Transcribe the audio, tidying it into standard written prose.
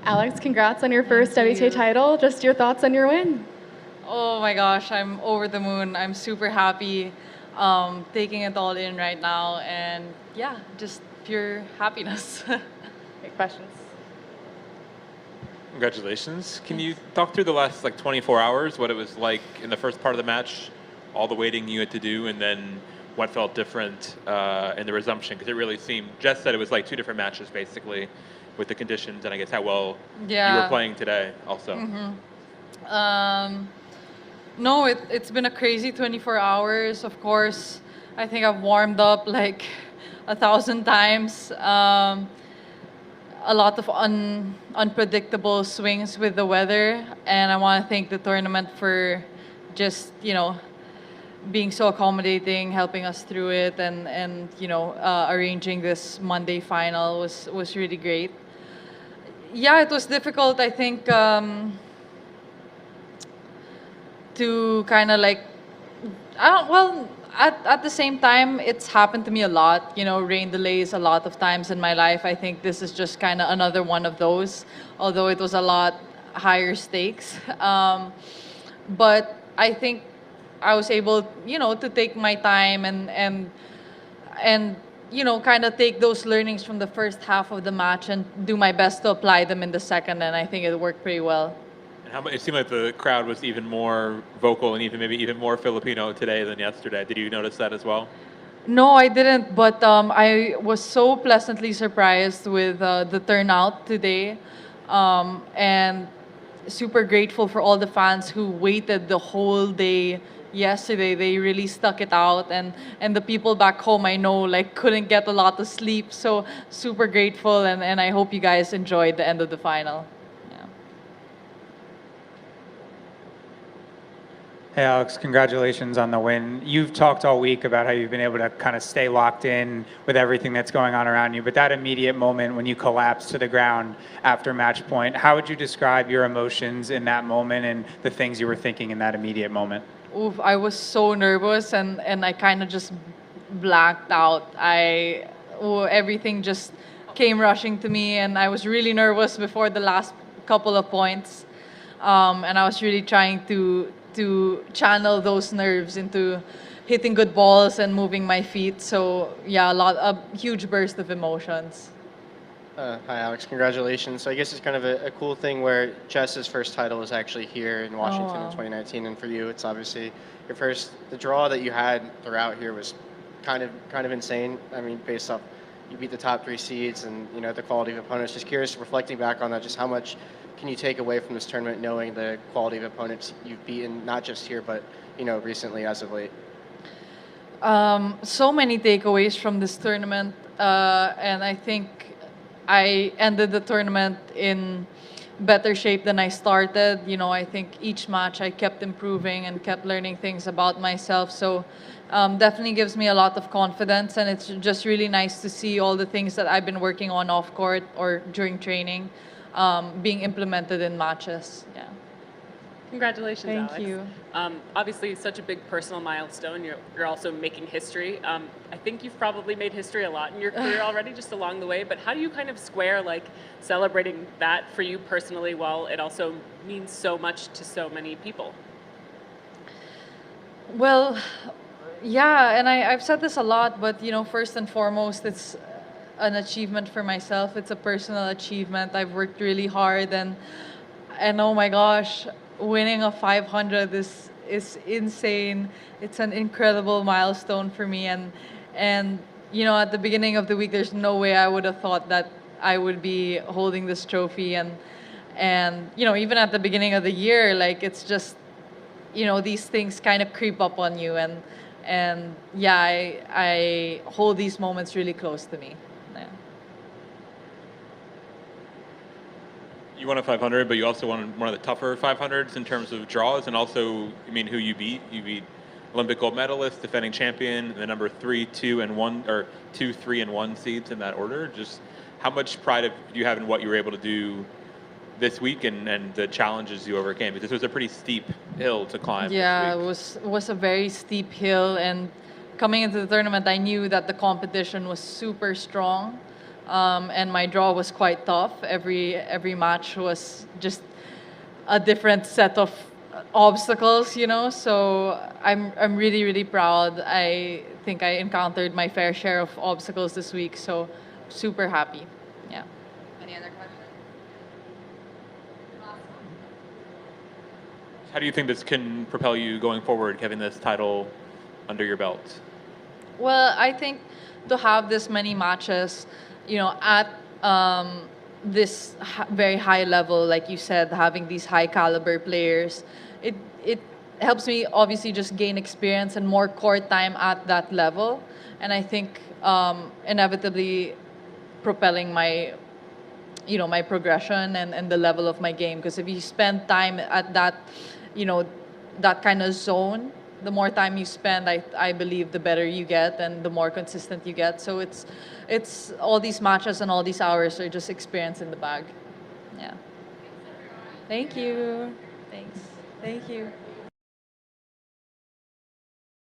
Alex, congrats on your first Thank WTA you. title. Just your thoughts on your win. Oh my gosh, I'm over the moon. I'm super happy, taking it all in right now, and yeah, just pure happiness. Great questions. Congratulations. Can you talk through the last 24 hours, what it was like in the first part of the match, all the waiting you had to do, and then what felt different in the resumption? Because it really seemed, Jess said it was like two different matches basically with the conditions and I guess how well you were playing today also. Um, no, it's been a crazy 24 hours. Of course, I think I've warmed up like 1,000 times. A lot of unpredictable swings with the weather, and I want to thank the tournament for just being so accommodating, helping us through it, and arranging this Monday final was really great. Yeah, it was difficult. I think to kind of like, I don't, well, at the same time, it's happened to me a lot, rain delays a lot of times in my life. I think this is just kind of another one of those, although it was a lot higher stakes. But I think I was able, to take my time and kind of take those learnings from the first half of the match and do my best to apply them in the second, and I think it worked pretty well. It seemed like the crowd was even more vocal and maybe even more Filipino today than yesterday. Did you notice that as well? No, I didn't, but I was so pleasantly surprised with the turnout today, and super grateful for all the fans who waited the whole day yesterday. They really stuck it out, and the people back home I know couldn't get a lot of sleep. So super grateful, and I hope you guys enjoyed the end of the final. Hey Alex, congratulations on the win. You've talked all week about how you've been able to kind of stay locked in with everything that's going on around you, but that immediate moment when you collapsed to the ground after match point, how would you describe your emotions in that moment and the things you were thinking in that immediate moment? Oof, I was so nervous, and I kind of just blacked out. Everything just came rushing to me, and I was really nervous before the last couple of points, and I was really trying to channel those nerves into hitting good balls and moving my feet. So yeah, a huge burst of emotions. Hi, Alex. Congratulations. So I guess it's kind of a cool thing where Jess's first title is actually here in Washington in 2019, and for you, it's obviously your first. The draw that you had throughout here was kind of insane. I mean, based off you beat the top three seeds and the quality of opponents. Just curious, reflecting back on that, just how much can you take away from this tournament, knowing the quality of opponents you've beaten, not just here, but recently as of late? So many takeaways from this tournament, and I think I ended the tournament in better shape than I started. I think each match I kept improving and kept learning things about myself. So definitely gives me a lot of confidence, and it's just really nice to see all the things that I've been working on off court or during training being implemented in matches. Yeah. Congratulations, Thank Alex. you. Obviously, such a big personal milestone. You're also making history. I think you've probably made history a lot in your career already, just along the way. But how do you kind of square celebrating that for you personally, while it also means so much to so many people? Well, yeah, and I've said this a lot, but first and foremost, it's an achievement for myself. It's a personal achievement. I've worked really hard, and oh my gosh, winning a 500 is insane. It's an incredible milestone for me, and at the beginning of the week, there's no way I would have thought that I would be holding this trophy, and even at the beginning of the year, it's just these things kind of creep up on you, and yeah, I hold these moments really close to me. Yeah. You won a 500, but you also won one of the tougher 500s in terms of draws, and also, who you beat. You beat Olympic gold medalist, defending champion, the number 3, 2, and 1, or 2, 3, and 1 seeds in that order. Just how much pride do you have in what you were able to do this week and the challenges you overcame? Because this was a pretty steep hill to climb. Yeah, it was a very steep hill, and coming into the tournament, I knew that the competition was super strong. and my draw was quite tough. Every match was just a different set of obstacles, So I'm really really proud. I think I encountered my fair share of obstacles this week, so super happy. Yeah. Any other questions? How do you think this can propel you going forward, having this title under your belt? Well, I think to have this many matches, at this very high level, like you said, having these high caliber players, it helps me obviously just gain experience and more court time at that level, and I think inevitably propelling my my progression and the level of my game, because if you spend time at that that kind of zone, the more time you spend, I believe the better you get and the more consistent you get. So it's all these matches and all these hours are just experience in the bag. Yeah. Thank you. Thanks. Thank you.